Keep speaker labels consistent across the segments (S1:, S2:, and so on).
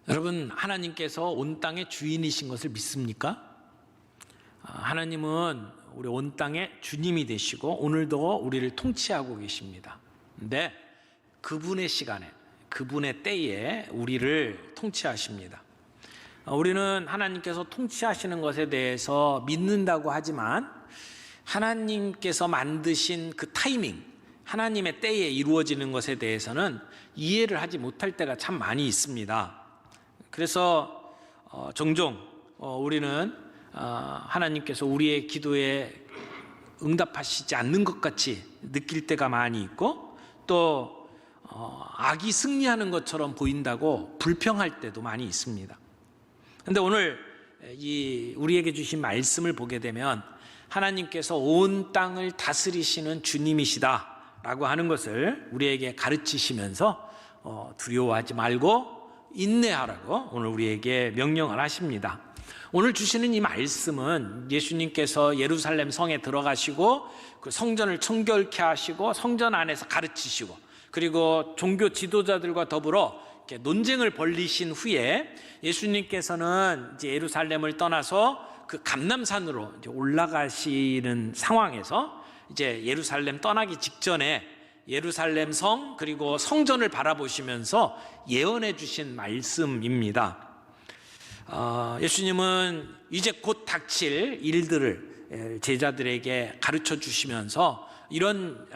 S1: 여러분, 하나님께서 온 땅의 주인이신 것을 믿습니까? 하나님은 우리 온 땅의 주님이 되시고 오늘도 우리를 통치하고 계십니다. 근데 그분의 시간에, 그분의 때에 우리를 통치하십니다. 우리는 하나님께서 통치하시는 것에 대해서 믿는다고 하지만 하나님께서 만드신 그 타이밍, 하나님의 때에 이루어지는 것에 대해서는 이해를 하지 못할 때가 참 많이 있습니다. 그래서 종종 우리는 하나님께서 우리의 기도에 응답하시지 않는 것 같이 느낄 때가 많이 있고, 또 악이 승리하는 것처럼 보인다고 불평할 때도 많이 있습니다. 그런데 오늘 우리에게 주신 말씀을 보게 되면 하나님께서 온 땅을 다스리시는 주님이시다라고 하는 것을 우리에게 가르치시면서 두려워하지 말고 인내하라고 오늘 우리에게 명령을 하십니다. 오늘 주시는 이 말씀은 예수님께서 예루살렘 성에 들어가시고 그 성전을 청결케 하시고 성전 안에서 가르치시고, 그리고 종교 지도자들과 더불어 이렇게 논쟁을 벌이신 후에 예수님께서는 이제 예루살렘을 떠나서 그 감람산으로 이제 올라가시는 상황에서 이제 예루살렘 떠나기 직전에 예루살렘 성 그리고 성전을 바라보시면서 예언해 주신 말씀입니다. 예수님은 이제 곧 닥칠 일들을 제자들에게 가르쳐 주시면서 이런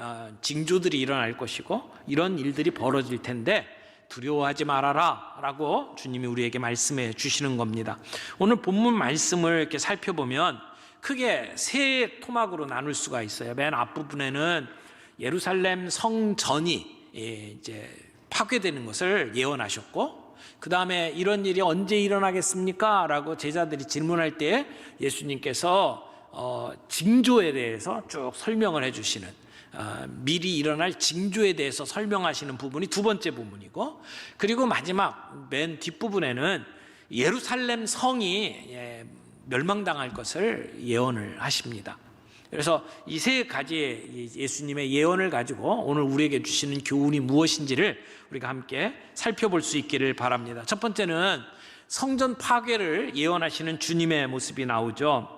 S1: 징조들이 일어날 것이고 이런 일들이 벌어질 텐데 두려워하지 말아라 라고 주님이 우리에게 말씀해 주시는 겁니다. 오늘 본문 말씀을 이렇게 살펴보면 크게 세 토막으로 나눌 수가 있어요. 맨 앞부분에는 예루살렘 성전이 이제 파괴되는 것을 예언하셨고, 그 다음에 이런 일이 언제 일어나겠습니까? 라고 제자들이 질문할 때 예수님께서 징조에 대해서 쭉 설명을 해주시는, 미리 일어날 징조에 대해서 설명하시는 부분이 두 번째 부분이고, 그리고 마지막 맨 뒷부분에는 예루살렘 성이 멸망당할 것을 예언을 하십니다. 그래서 이 세 가지의 예수님의 예언을 가지고 오늘 우리에게 주시는 교훈이 무엇인지를 우리가 함께 살펴볼 수 있기를 바랍니다. 첫 번째는 성전 파괴를 예언하시는 주님의 모습이 나오죠.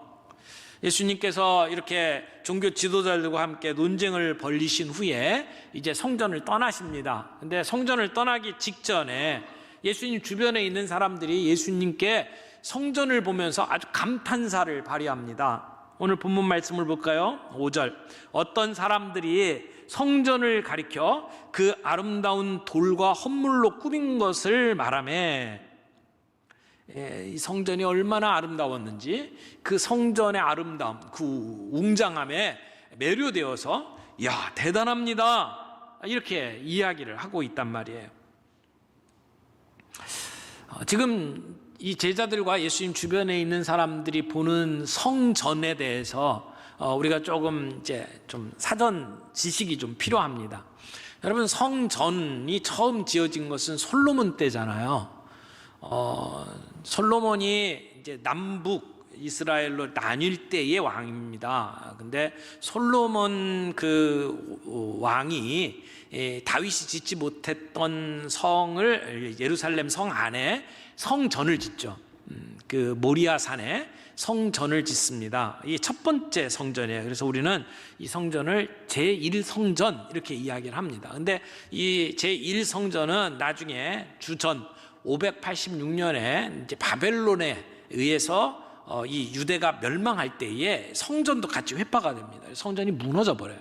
S1: 예수님께서 이렇게 종교 지도자들과 함께 논쟁을 벌이신 후에 이제 성전을 떠나십니다. 근데 성전을 떠나기 직전에 예수님 주변에 있는 사람들이 예수님께 성전을 보면서 아주 감탄사를 발휘합니다. 오늘 본문 말씀을 볼까요? 5절. 어떤 사람들이 성전을 가리켜 그 아름다운 돌과 헌물로 꾸민 것을 말하며, 이 성전이 얼마나 아름다웠는지 그 성전의 아름다움, 그 웅장함에 매료되어서 야, 대단합니다, 이렇게 이야기를 하고 있단 말이에요. 지금 이 제자들과 예수님 주변에 있는 사람들이 보는 성전에 대해서 우리가 조금 이제 좀 사전 지식이 좀 필요합니다. 여러분, 성전이 처음 지어진 것은 솔로몬 때잖아요. 솔로몬이 이제 남북 이스라엘로 나뉠 때의 왕입니다. 근데 솔로몬 그 왕이 다윗이 짓지 못했던 성을, 예루살렘 성 안에 성전을 짓죠. 그 모리아 산에 성전을 짓습니다. 이게 첫 번째 성전이에요. 그래서 우리는 이 성전을 제1성전 이렇게 이야기를 합니다. 근데 이 제1성전은 나중에 주전 586년에 이제 바벨론에 의해서 이 유대가 멸망할 때에 성전도 같이 회파가 됩니다. 성전이 무너져 버려요.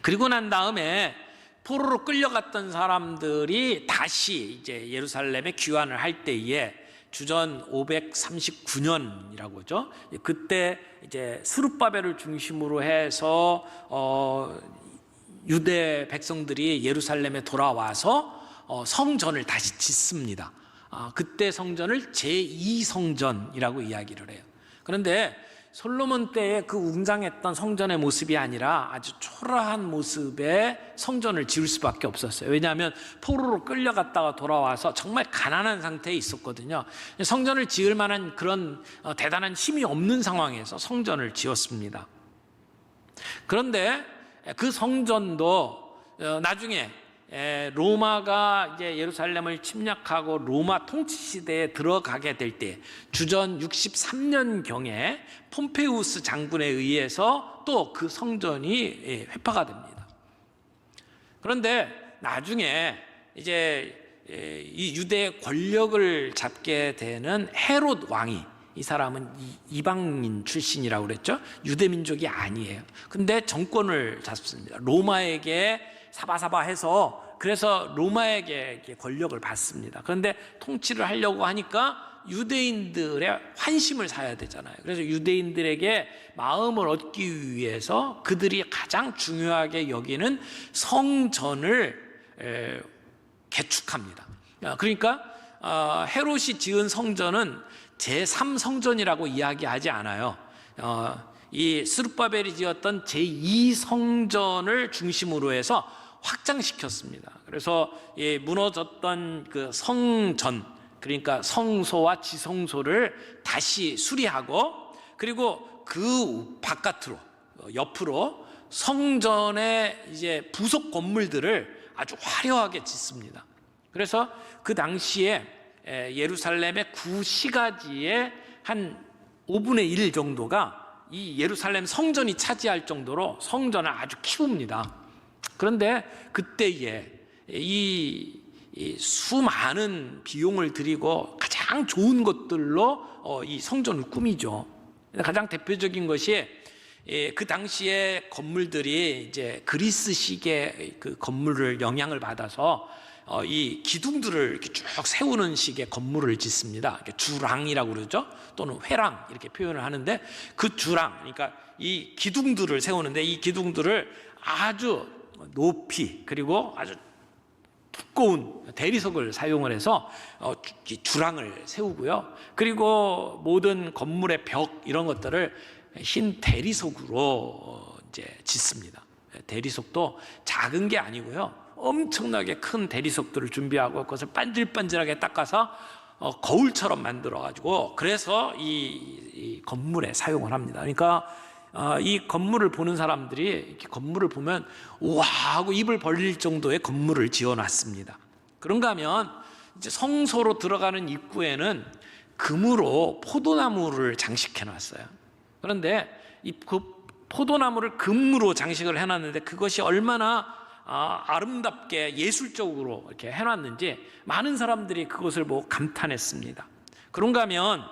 S1: 그리고 난 다음에 포로로 끌려갔던 사람들이 다시 이제 예루살렘에 귀환을 할 때에 주전 539년이라고 하죠. 그때 이제 스룹바벨을 중심으로 해서 유대 백성들이 예루살렘에 돌아와서 성전을 다시 짓습니다. 그때 성전을 제2성전이라고 이야기를 해요. 그런데 솔로몬 때의 그 웅장했던 성전의 모습이 아니라 아주 초라한 모습의 성전을 지을 수밖에 없었어요. 왜냐하면 포로로 끌려갔다가 돌아와서 정말 가난한 상태에 있었거든요. 성전을 지을 만한 그런 대단한 힘이 없는 상황에서 성전을 지었습니다. 그런데 그 성전도 나중에 로마가 이제 예루살렘을 침략하고 로마 통치 시대에 들어가게 될 때 주전 63년 경에 폼페우스 장군에 의해서 또 그 성전이 회파가 됩니다. 그런데 나중에 이제 이 유대의 권력을 잡게 되는 헤롯 왕이, 이 사람은 이방인 출신이라고 그랬죠. 유대 민족이 아니에요. 근데 정권을 잡습니다. 로마에게 사바사바해서, 그래서 로마에게 권력을 받습니다. 그런데 통치를 하려고 하니까 유대인들의 환심을 사야 되잖아요. 그래서 유대인들에게 마음을 얻기 위해서 그들이 가장 중요하게 여기는 성전을 개축합니다. 그러니까 헤롯이 지은 성전은 제3성전이라고 이야기하지 않아요. 이 스룹바벨이 지었던 제2성전을 중심으로 해서 확장시켰습니다. 그래서 무너졌던 그 성전, 그러니까 성소와 지성소를 다시 수리하고, 그리고 그 바깥으로, 옆으로 성전의 이제 부속 건물들을 아주 화려하게 짓습니다. 그래서 그 당시에 예루살렘의 구시가지의 한 5분의 1 정도가 이 예루살렘 성전이 차지할 정도로 성전을 아주 키웁니다. 그런데 그때에 이 수많은 비용을 들이고 가장 좋은 것들로 이 성전을 꾸미죠. 가장 대표적인 것이 그 당시에 건물들이 이제 그리스식의 그 건물을 영향을 받아서 이 기둥들을 이렇게 쭉 세우는 식의 건물을 짓습니다. 주랑이라고 그러죠. 또는 회랑 이렇게 표현을 하는데, 그 주랑, 그러니까 이 기둥들을 세우는데 이 기둥들을 아주 높이, 그리고 아주 두꺼운 대리석을 사용을 해서 주랑을 세우고요. 그리고 모든 건물의 벽 이런 것들을 흰 대리석으로 이제 짓습니다. 대리석도 작은 게 아니고요. 엄청나게 큰 대리석들을 준비하고 그것을 반질반질하게 닦아서 거울처럼 만들어가지고, 그래서 이 건물에 사용을 합니다. 그러니까 이 건물을 보는 사람들이 이렇게 건물을 보면 우와 하고 입을 벌릴 정도의 건물을 지어놨습니다. 그런가 하면 이제 성소로 들어가는 입구에는 금으로 포도나무를 장식해놨어요. 그런데 그 포도나무를 금으로 장식을 해놨는데 그것이 얼마나 아름답게 예술적으로 이렇게 해놨는지 많은 사람들이 그것을 보고 감탄했습니다. 그런가 하면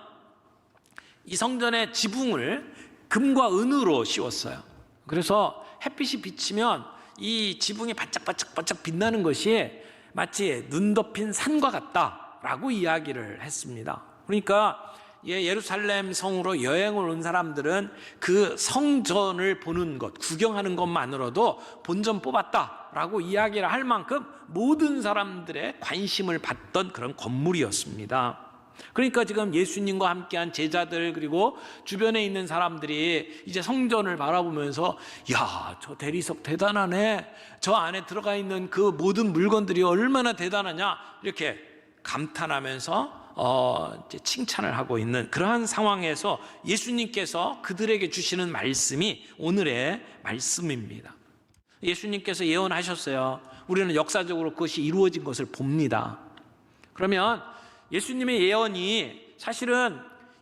S1: 이 성전의 지붕을 금과 은으로 씌웠어요. 그래서 햇빛이 비치면 이 지붕이 반짝반짝 빛나는 것이 마치 눈 덮인 산과 같다라고 이야기를 했습니다. 그러니까 예루살렘 성으로 여행을 온 사람들은 그 성전을 보는 것, 구경하는 것만으로도 본전 뽑았다라고 이야기를 할 만큼 모든 사람들의 관심을 받던 그런 건물이었습니다. 그러니까 지금 예수님과 함께한 제자들, 그리고 주변에 있는 사람들이 이제 성전을 바라보면서 야, 저 대리석 대단하네, 저 안에 들어가 있는 그 모든 물건들이 얼마나 대단하냐, 이렇게 감탄하면서 이제 칭찬을 하고 있는 그러한 상황에서 예수님께서 그들에게 주시는 말씀이 오늘의 말씀입니다. 예수님께서 예언하셨어요. 우리는 역사적으로 그것이 이루어진 것을 봅니다. 그러면 예수님의 예언이 사실은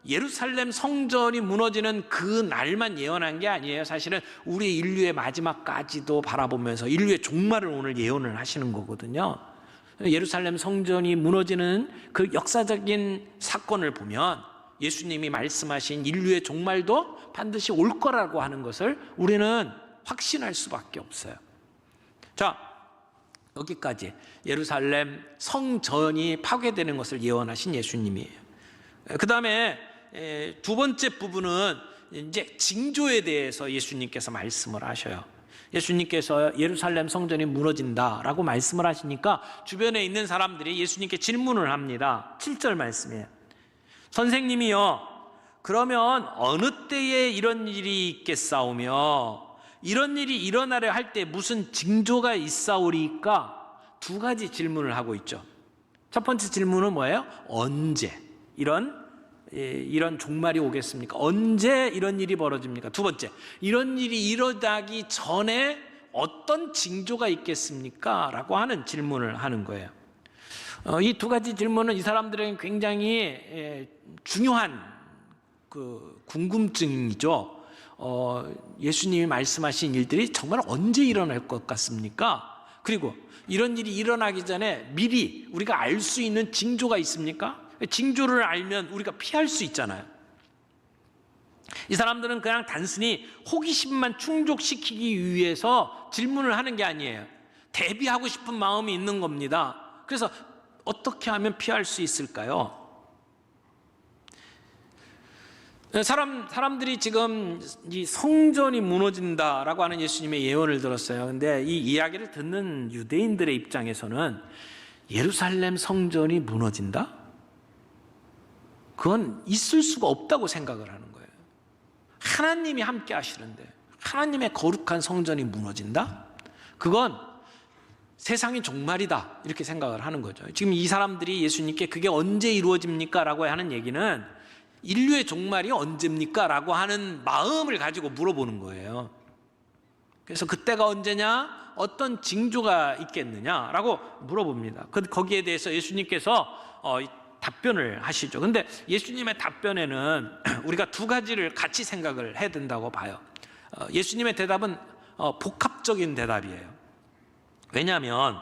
S1: 예루살렘 성전이 무너지는 그 날만 예언한 게 아니에요. 사실은 우리 인류의 마지막까지도 바라보면서 인류의 종말을 오늘 예언을 하시는 거거든요. 예루살렘 성전이 무너지는 그 역사적인 사건을 보면 예수님이 말씀하신 인류의 종말도 반드시 올 거라고 하는 것을 우리는 확신할 수밖에 없어요. 자, 여기까지 예루살렘 성전이 파괴되는 것을 예언하신 예수님이에요. 그 다음에 두 번째 부분은 이제 징조에 대해서 예수님께서 말씀을 하셔요. 예수님께서 예루살렘 성전이 무너진다라고 말씀을 하시니까 주변에 있는 사람들이 예수님께 질문을 합니다. 7절 말씀이에요. 선생님이요, 그러면 어느 때에 이런 일이 있겠사오며 이런 일이 일어나려 할 때 무슨 징조가 있사오리까? 두 가지 질문을 하고 있죠. 첫 번째 질문은 뭐예요? 언제 이런 종말이 오겠습니까? 언제 이런 일이 벌어집니까? 두 번째, 이런 일이 일어나기 전에 어떤 징조가 있겠습니까? 라고 하는 질문을 하는 거예요. 이 두 가지 질문은 이 사람들에게 굉장히 중요한 그 궁금증이죠. 예수님이 말씀하신 일들이 정말 언제 일어날 것 같습니까? 그리고 이런 일이 일어나기 전에 미리 우리가 알 수 있는 징조가 있습니까? 징조를 알면 우리가 피할 수 있잖아요. 이 사람들은 그냥 단순히 호기심만 충족시키기 위해서 질문을 하는 게 아니에요. 대비하고 싶은 마음이 있는 겁니다. 그래서 어떻게 하면 피할 수 있을까요? 사람들이 지금 이 성전이 무너진다라고 하는 예수님의 예언을 들었어요. 근데 이 이야기를 듣는 유대인들의 입장에서는 예루살렘 성전이 무너진다? 그건 있을 수가 없다고 생각을 하는 거예요. 하나님이 함께 하시는데 하나님의 거룩한 성전이 무너진다? 그건 세상의 종말이다 이렇게 생각을 하는 거죠. 지금 이 사람들이 예수님께 그게 언제 이루어집니까? 라고 하는 얘기는 인류의 종말이 언제입니까? 라고 하는 마음을 가지고 물어보는 거예요. 그래서 그때가 언제냐? 어떤 징조가 있겠느냐? 라고 물어봅니다. 거기에 대해서 예수님께서 답변을 하시죠. 근데 예수님의 답변에는 우리가 두 가지를 같이 생각을 해야 된다고 봐요. 예수님의 대답은 복합적인 대답이에요. 왜냐하면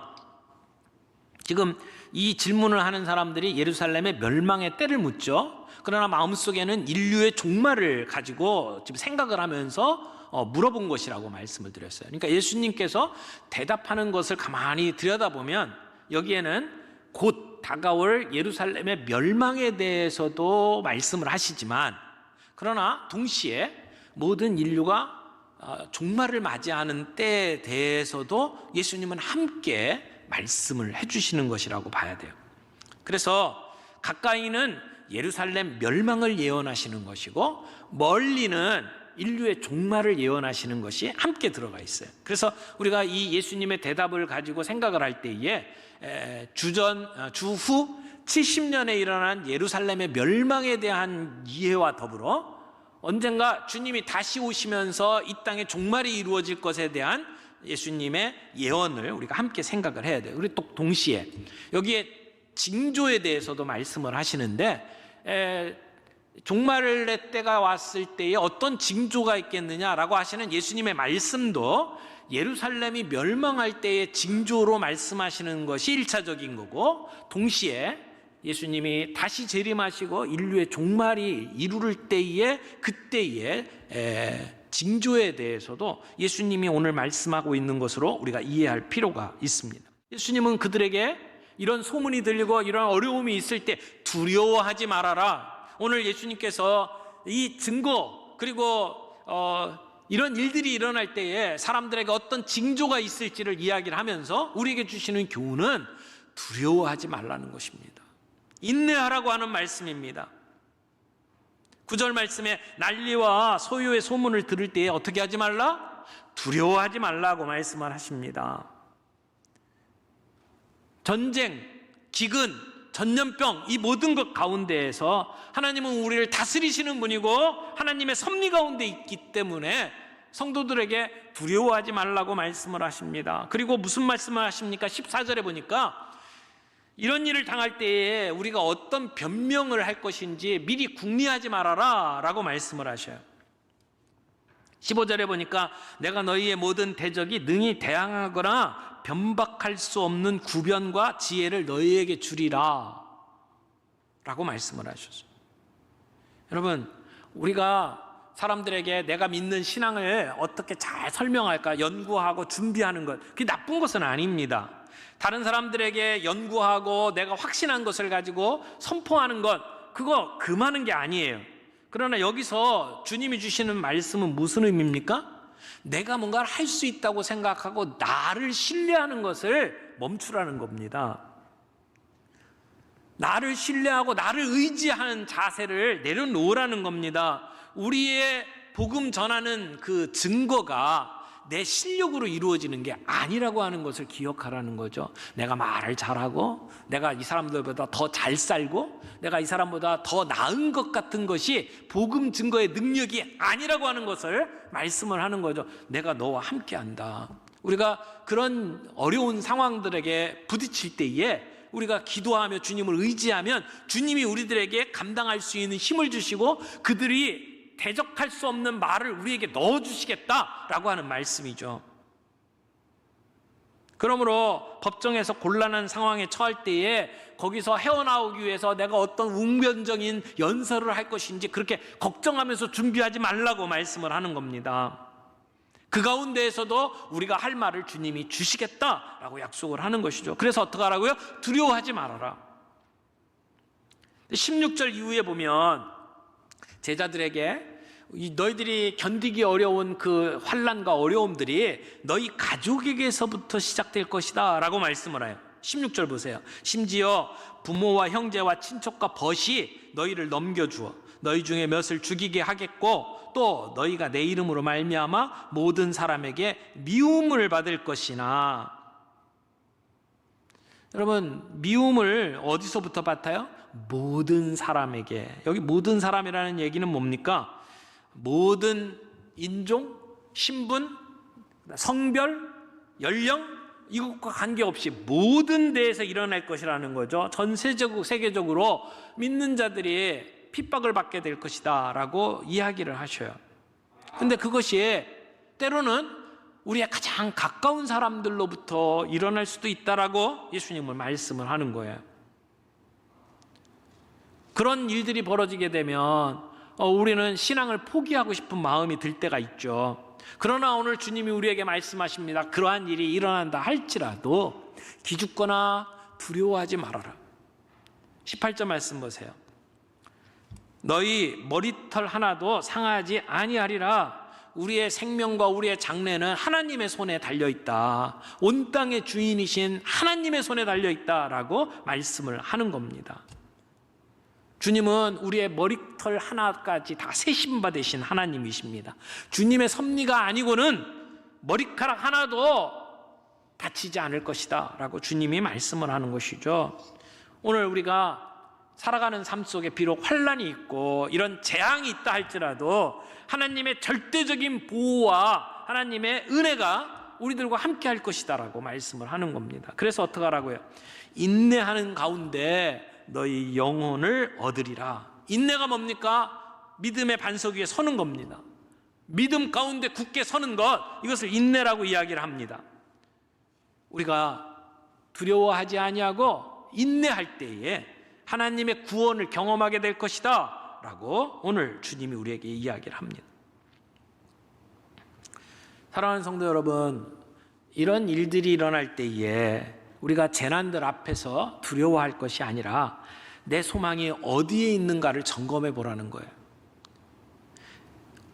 S1: 지금 이 질문을 하는 사람들이 예루살렘의 멸망의 때를 묻죠. 그러나 마음속에는 인류의 종말을 가지고 지금 생각을 하면서 물어본 것이라고 말씀을 드렸어요. 그러니까 예수님께서 대답하는 것을 가만히 들여다보면 여기에는 곧 다가올 예루살렘의 멸망에 대해서도 말씀을 하시지만 그러나 동시에 모든 인류가 종말을 맞이하는 때에 대해서도 예수님은 함께 말씀을 해주시는 것이라고 봐야 돼요. 그래서 가까이는 예루살렘 멸망을 예언하시는 것이고 멀리는 인류의 종말을 예언하시는 것이 함께 들어가 있어요. 그래서 우리가 이 예수님의 대답을 가지고 생각을 할 때에 주후 70년에 일어난 예루살렘의 멸망에 대한 이해와 더불어 언젠가 주님이 다시 오시면서 이 땅에 종말이 이루어질 것에 대한 예수님의 예언을 우리가 함께 생각을 해야 돼요. 그리고 또 동시에 여기에 징조에 대해서도 말씀을 하시는데 종말의 때가 왔을 때에 어떤 징조가 있겠느냐라고 하시는 예수님의 말씀도 예루살렘이 멸망할 때의 징조로 말씀하시는 것이 1차적인 거고 동시에 예수님이 다시 재림하시고 인류의 종말이 이루를 때에 그때의 징조에 대해서도 예수님이 오늘 말씀하고 있는 것으로 우리가 이해할 필요가 있습니다. 예수님은 그들에게 이런 소문이 들리고 이런 어려움이 있을 때 두려워하지 말아라. 오늘 예수님께서 이 증거 그리고 이런 일들이 일어날 때에 사람들에게 어떤 징조가 있을지를 이야기를 하면서 우리에게 주시는 교훈은 두려워하지 말라는 것입니다. 인내하라고 하는 말씀입니다. 9절 말씀에 난리와 소요의 소문을 들을 때에 어떻게 하지 말라? 두려워하지 말라고 말씀을 하십니다. 전쟁, 기근, 전염병 이 모든 것 가운데에서 하나님은 우리를 다스리시는 분이고 하나님의 섭리 가운데 있기 때문에 성도들에게 두려워하지 말라고 말씀을 하십니다. 그리고 무슨 말씀을 하십니까? 14절에 보니까 이런 일을 당할 때에 우리가 어떤 변명을 할 것인지 미리 궁리하지 말아라 라고 말씀을 하셔요. 15절에 보니까 내가 너희의 모든 대적이 능히 대항하거나 변박할 수 없는 구변과 지혜를 너희에게 주리라 라고 말씀을 하셨어요. 여러분, 우리가 사람들에게 내가 믿는 신앙을 어떻게 잘 설명할까 연구하고 준비하는 것, 그게 나쁜 것은 아닙니다. 다른 사람들에게 연구하고 내가 확신한 것을 가지고 선포하는 것, 그거 금하는 게 아니에요. 그러나 여기서 주님이 주시는 말씀은 무슨 의미입니까? 내가 뭔가를 할 수 있다고 생각하고 나를 신뢰하는 것을 멈추라는 겁니다. 나를 신뢰하고 나를 의지하는 자세를 내려놓으라는 겁니다. 우리의 복음 전하는 그 증거가 내 실력으로 이루어지는 게 아니라고 하는 것을 기억하라는 거죠. 내가 말을 잘하고 내가 이 사람들보다 더 잘 살고 내가 이 사람보다 더 나은 것 같은 것이 복음 증거의 능력이 아니라고 하는 것을 말씀을 하는 거죠. 내가 너와 함께한다. 우리가 그런 어려운 상황들에게 부딪힐 때에 우리가 기도하며 주님을 의지하면 주님이 우리들에게 감당할 수 있는 힘을 주시고 그들이 대적할 수 없는 말을 우리에게 넣어주시겠다라고 하는 말씀이죠. 그러므로 법정에서 곤란한 상황에 처할 때에 거기서 헤어나오기 위해서 내가 어떤 웅변적인 연설을 할 것인지 그렇게 걱정하면서 준비하지 말라고 말씀을 하는 겁니다. 그 가운데에서도 우리가 할 말을 주님이 주시겠다라고 약속을 하는 것이죠. 그래서 어떻게 하라고요? 두려워하지 말아라. 16절 이후에 보면 제자들에게 너희들이 견디기 어려운 그 환난과 어려움들이 너희 가족에게서부터 시작될 것이다 라고 말씀을 해요. 16절 보세요. 심지어 부모와 형제와 친척과 벗이 너희를 넘겨주어 너희 중에 몇을 죽이게 하겠고 또 너희가 내 이름으로 말미암아 모든 사람에게 미움을 받을 것이나. 여러분, 미움을 어디서부터 받아요? 모든 사람에게. 여기 모든 사람이라는 얘기는 뭡니까? 모든 인종, 신분, 성별, 연령 이것과 관계없이 모든 데에서 일어날 것이라는 거죠. 전 세계적으로 믿는 자들이 핍박을 받게 될 것이다 라고 이야기를 하셔요. 근데 그것이 때로는 우리의 가장 가까운 사람들로부터 일어날 수도 있다라고 예수님은 말씀을 하는 거예요. 그런 일들이 벌어지게 되면 우리는 신앙을 포기하고 싶은 마음이 들 때가 있죠. 그러나 오늘 주님이 우리에게 말씀하십니다. 그러한 일이 일어난다 할지라도 기죽거나 두려워하지 말아라. 18절 말씀 보세요. 너희 머리털 하나도 상하지 아니하리라. 우리의 생명과 우리의 장래는 하나님의 손에 달려있다. 온 땅의 주인이신 하나님의 손에 달려있다라고 말씀을 하는 겁니다. 주님은 우리의 머리털 하나까지 다 세심받으신 하나님이십니다. 주님의 섭리가 아니고는 머리카락 하나도 다치지 않을 것이다 라고 주님이 말씀을 하는 것이죠. 오늘 우리가 살아가는 삶 속에 비록 환난이 있고 이런 재앙이 있다 할지라도 하나님의 절대적인 보호와 하나님의 은혜가 우리들과 함께 할 것이다 라고 말씀을 하는 겁니다. 그래서 어떻게 하라고요? 인내하는 가운데 너희 영혼을 얻으리라. 인내가 뭡니까? 믿음의 반석 위에 서는 겁니다. 믿음 가운데 굳게 서는 것, 이것을 인내라고 이야기를 합니다. 우리가 두려워하지 아니하고 인내할 때에 하나님의 구원을 경험하게 될 것이다 라고 오늘 주님이 우리에게 이야기를 합니다. 사랑하는 성도 여러분, 이런 일들이 일어날 때에 우리가 재난들 앞에서 두려워할 것이 아니라 내 소망이 어디에 있는가를 점검해 보라는 거예요.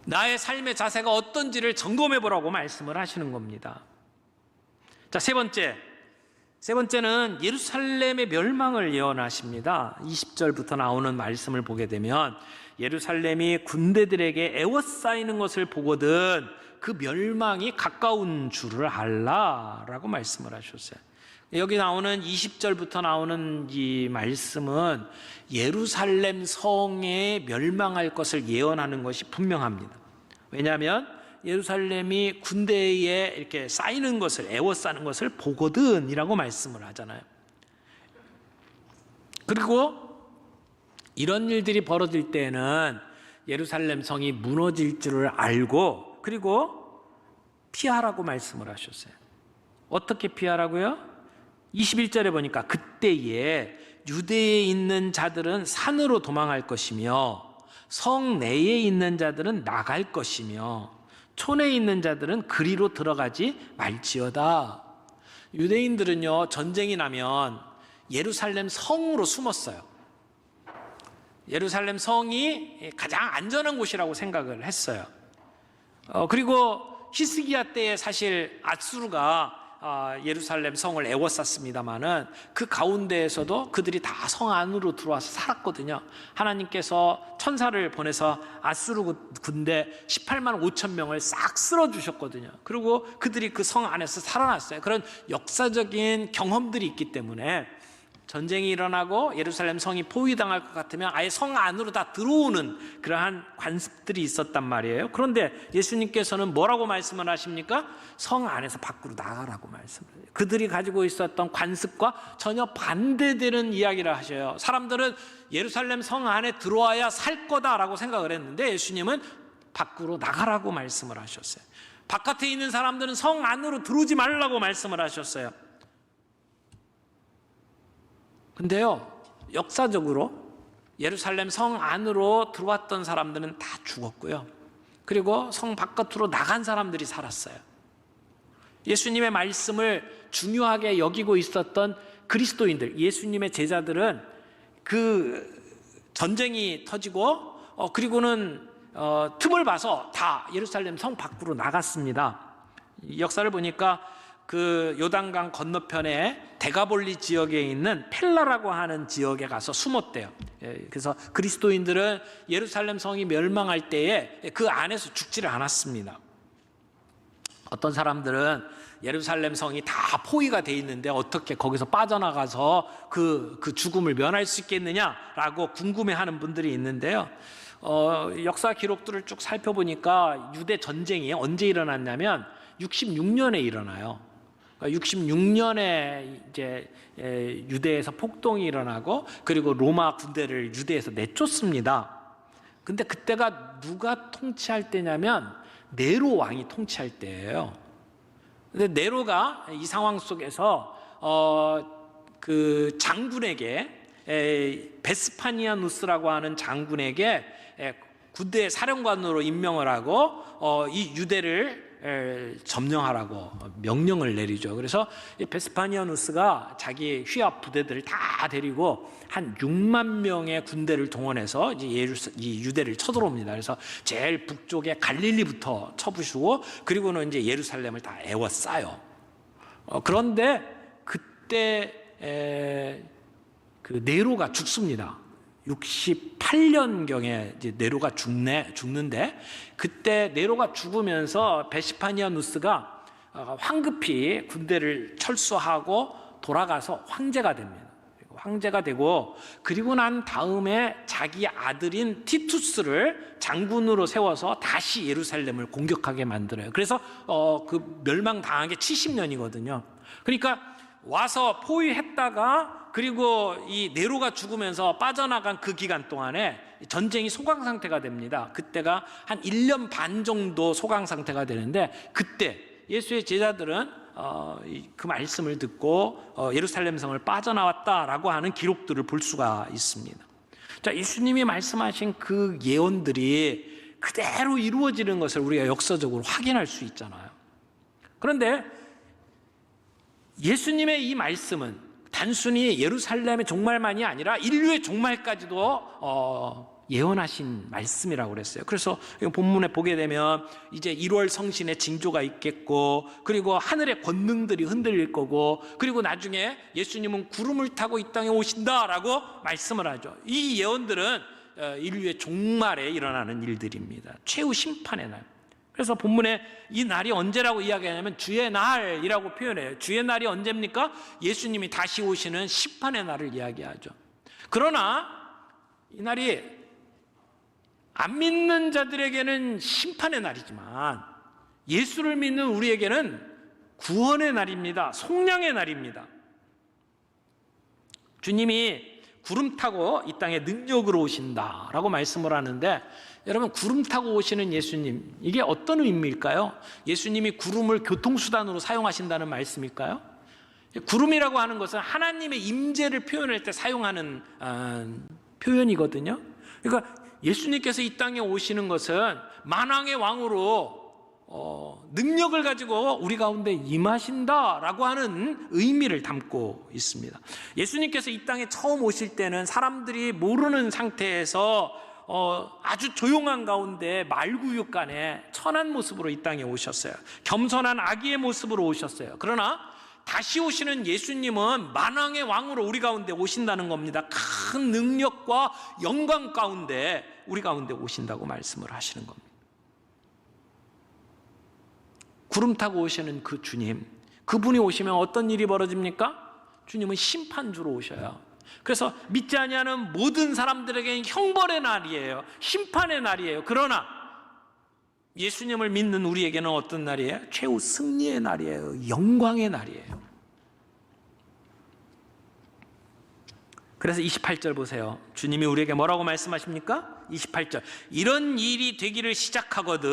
S1: 나의 삶의 자세가 어떤지를 점검해 보라고 말씀을 하시는 겁니다. 자, 세 번째는 예루살렘의 멸망을 예언하십니다. 20절부터 나오는 말씀을 보게 되면 예루살렘이 군대들에게 에워싸이는 것을 보거든 그 멸망이 가까운 줄을 알라라고 말씀을 하셨어요. 여기 나오는 20절부터 나오는 이 말씀은 예루살렘 성에 멸망할 것을 예언하는 것이 분명합니다. 왜냐하면 예루살렘이 군대에 이렇게 쌓이는 것을, 에워싸는 것을 보거든 이라고 말씀을 하잖아요. 그리고 이런 일들이 벌어질 때에는 예루살렘 성이 무너질 줄을 알고 그리고 피하라고 말씀을 하셨어요. 어떻게 피하라고요? 21절에 보니까 그때에 유대에 있는 자들은 산으로 도망할 것이며 성 내에 있는 자들은 나갈 것이며 촌에 있는 자들은 그리로 들어가지 말지어다. 유대인들은요, 전쟁이 나면 예루살렘 성으로 숨었어요. 예루살렘 성이 가장 안전한 곳이라고 생각을 했어요. 그리고 히스기야 때에 사실 앗수르가 예루살렘 성을 에워쌌습니다마는 그 가운데에서도 그들이 다 성 안으로 들어와서 살았거든요. 하나님께서 천사를 보내서 앗수르 군대 18만 5천 명을 싹 쓸어주셨거든요. 그리고 그들이 그 성 안에서 살아났어요. 그런 역사적인 경험들이 있기 때문에 전쟁이 일어나고 예루살렘 성이 포위당할 것 같으면 아예 성 안으로 다 들어오는 그러한 관습들이 있었단 말이에요. 그런데 예수님께서는 뭐라고 말씀을 하십니까? 성 안에서 밖으로 나가라고 말씀을 해요. 그들이 가지고 있었던 관습과 전혀 반대되는 이야기를 하셔요. 사람들은 예루살렘 성 안에 들어와야 살 거다라고 생각을 했는데 예수님은 밖으로 나가라고 말씀을 하셨어요. 바깥에 있는 사람들은 성 안으로 들어오지 말라고 말씀을 하셨어요. 근데요, 역사적으로 예루살렘 성 안으로 들어왔던 사람들은 다 죽었고요. 그리고 성 바깥으로 나간 사람들이 살았어요. 예수님의 말씀을 중요하게 여기고 있었던 그리스도인들, 예수님의 제자들은 그 전쟁이 터지고 그리고는 틈을 봐서 다 예루살렘 성 밖으로 나갔습니다. 역사를 보니까 그 요단강 건너편에 데가볼리 지역에 있는 펠라라고 하는 지역에 가서 숨었대요. 그래서 그리스도인들은 예루살렘 성이 멸망할 때에 그 안에서 죽지를 않았습니다. 어떤 사람들은 예루살렘 성이 다 포위가 돼 있는데 어떻게 거기서 빠져나가서 그 죽음을 면할 수 있겠느냐라고 궁금해하는 분들이 있는데요. 역사 기록들을 쭉 살펴보니까 유대 전쟁이 언제 일어났냐면 66년에 일어나요. 66년에 이제 유대에서 폭동이 일어나고 그리고 로마 군대를 유대에서 내쫓습니다. 근데 그때가 누가 통치할 때냐면 네로 왕이 통치할 때예요. 근데 네로가 이 상황 속에서 그 장군에게 베스파니아누스라고 하는 장군에게 군대 사령관으로 임명을 하고 이 유대를 점령하라고 명령을 내리죠. 그래서 베스파니아누스가 자기 휘합 부대들을 다 데리고 한 6만 명의 군대를 동원해서 이 유대를 쳐들어옵니다. 그래서 제일 북쪽에 갈릴리부터 쳐부수고 그리고는 이제 예루살렘을 다 에워싸요. 그런데 그때 그 네로가 죽습니다. 68년경에 이제 네로가 죽는데 그때 네로가 죽으면서 베스파니아누스가 황급히 군대를 철수하고 돌아가서 황제가 됩니다. 황제가 되고 그리고 난 다음에 자기 아들인 티투스를 장군으로 세워서 다시 예루살렘을 공격하게 만들어요. 그래서 그 멸망당한 게 70년이거든요. 그러니까 와서 포위했다가 그리고 이 네로가 죽으면서 빠져나간 그 기간 동안에 전쟁이 소강 상태가 됩니다. 그때가 한 1년 반 정도 소강 상태가 되는데 그때 예수의 제자들은 그 말씀을 듣고 예루살렘 성을 빠져나왔다라고 하는 기록들을 볼 수가 있습니다. 자, 예수님이 말씀하신 그 예언들이 그대로 이루어지는 것을 우리가 역사적으로 확인할 수 있잖아요. 그런데 예수님의 이 말씀은 단순히 예루살렘의 종말만이 아니라 인류의 종말까지도 예언하신 말씀이라고 그랬어요. 그래서 본문에 보게 되면 이제 1월 성신의 징조가 있겠고 그리고 하늘의 권능들이 흔들릴 거고 그리고 나중에 예수님은 구름을 타고 이 땅에 오신다라고 말씀을 하죠. 이 예언들은 인류의 종말에 일어나는 일들입니다. 최후 심판의 날. 그래서 본문에 이 날이 언제라고 이야기하냐면 주의 날이라고 표현해요. 주의 날이 언제입니까? 예수님이 다시 오시는 심판의 날을 이야기하죠. 그러나 이 날이 안 믿는 자들에게는 심판의 날이지만 예수를 믿는 우리에게는 구원의 날입니다. 속량의 날입니다. 주님이 구름 타고 이 땅에 능력으로 오신다라고 말씀을 하는데 여러분, 구름 타고 오시는 예수님, 이게 어떤 의미일까요? 예수님이 구름을 교통수단으로 사용하신다는 말씀일까요? 구름이라고 하는 것은 하나님의 임재를 표현할 때 사용하는 표현이거든요. 그러니까 예수님께서 이 땅에 오시는 것은 만왕의 왕으로 능력을 가지고 우리 가운데 임하신다라고 하는 의미를 담고 있습니다. 예수님께서 이 땅에 처음 오실 때는 사람들이 모르는 상태에서 아주 조용한 가운데 말구육간에 천한 모습으로 이 땅에 오셨어요. 겸손한 아기의 모습으로 오셨어요. 그러나 다시 오시는 예수님은 만왕의 왕으로 우리 가운데 오신다는 겁니다. 큰 능력과 영광 가운데 우리 가운데 오신다고 말씀을 하시는 겁니다. 구름 타고 오시는 그 주님, 그분이 오시면 어떤 일이 벌어집니까? 주님은 심판주로 오셔요. 그래서 믿지 아니하는 모든 사람들에게는 형벌의 날이에요. 심판의 날이에요. 그러나 예수님을 믿는 우리에게는 어떤 날이에요? 최후 승리의 날이에요. 영광의 날이에요. 그래서 28절 보세요. 주님이 우리에게 뭐라고 말씀하십니까? 28절. 이런 일이 되기를 시작하거든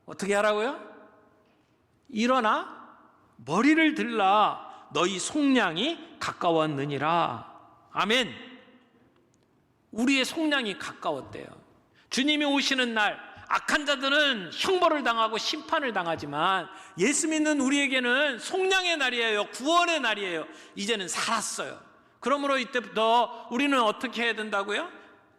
S1: 어떻게 하라고요? 일어나 머리를 들라 너희 속량이 가까웠느니라. 아멘. 우리의 속량이 가까웠대요. 주님이 오시는 날 악한 자들은 형벌을 당하고 심판을 당하지만 예수 믿는 우리에게는 속량의 날이에요. 구원의 날이에요. 이제는 살았어요. 그러므로 이때부터 우리는 어떻게 해야 된다고요?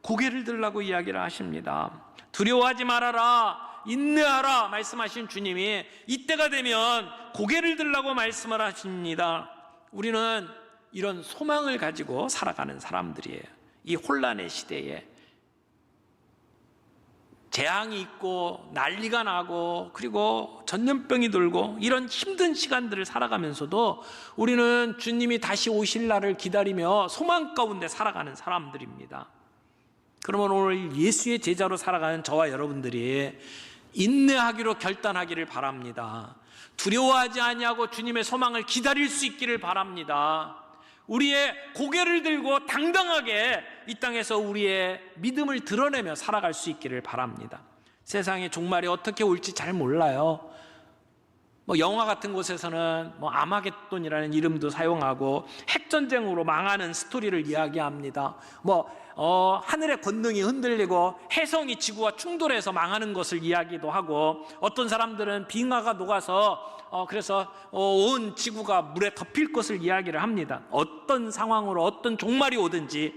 S1: 고개를 들라고 이야기를 하십니다. 두려워하지 말아라, 인내하라 말씀하신 주님이 이때가 되면 고개를 들라고 말씀을 하십니다. 우리는 이런 소망을 가지고 살아가는 사람들이에요. 이 혼란의 시대에 재앙이 있고 난리가 나고 그리고 전염병이 돌고 이런 힘든 시간들을 살아가면서도 우리는 주님이 다시 오실 날을 기다리며 소망 가운데 살아가는 사람들입니다. 그러면 오늘 예수의 제자로 살아가는 저와 여러분들이 인내하기로 결단하기를 바랍니다. 두려워하지 아니하고 주님의 소망을 기다릴 수 있기를 바랍니다. 우리의 고개를 들고 당당하게 이 땅에서 우리의 믿음을 드러내며 살아갈 수 있기를 바랍니다. 세상의 종말이 어떻게 올지 잘 몰라요. 영화 같은 곳에서는 아마겟돈이라는 이름도 사용하고 핵전쟁으로 망하는 스토리를 이야기합니다. 하늘의 권능이 흔들리고 해성이 지구와 충돌해서 망하는 것을 이야기도 하고 어떤 사람들은 빙하가 녹아서 그래서 온 지구가 물에 덮일 것을 이야기를 합니다. 어떤 상황으로 어떤 종말이 오든지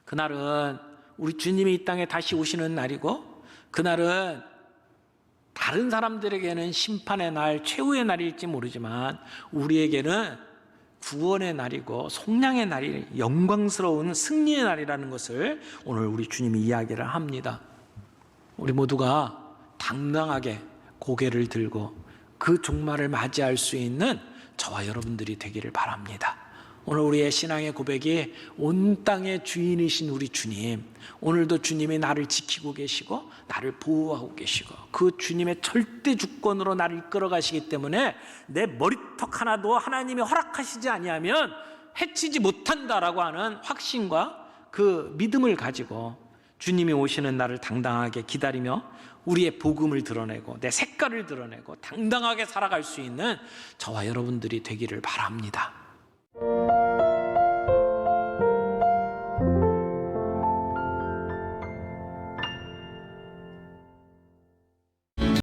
S1: 그날은 우리 주님이 이 땅에 다시 오시는 날이고 그날은 다른 사람들에게는 심판의 날, 최후의 날일지 모르지만 우리에게는 구원의 날이고 속량의 날이 영광스러운 승리의 날이라는 것을 오늘 우리 주님이 이야기를 합니다. 우리 모두가 당당하게 고개를 들고 그 종말을 맞이할 수 있는 저와 여러분들이 되기를 바랍니다. 오늘 우리의 신앙의 고백이 온 땅의 주인이신 우리 주님, 오늘도 주님이 나를 지키고 계시고 나를 보호하고 계시고 그 주님의 절대 주권으로 나를 이끌어 가시기 때문에 내 머리턱 하나도 하나님이 허락하시지 아니하면 해치지 못한다라고 하는 확신과 그 믿음을 가지고 주님이 오시는 날을 당당하게 기다리며 우리의 복음을 드러내고 내 색깔을 드러내고 당당하게 살아갈 수 있는 저와 여러분들이 되기를 바랍니다.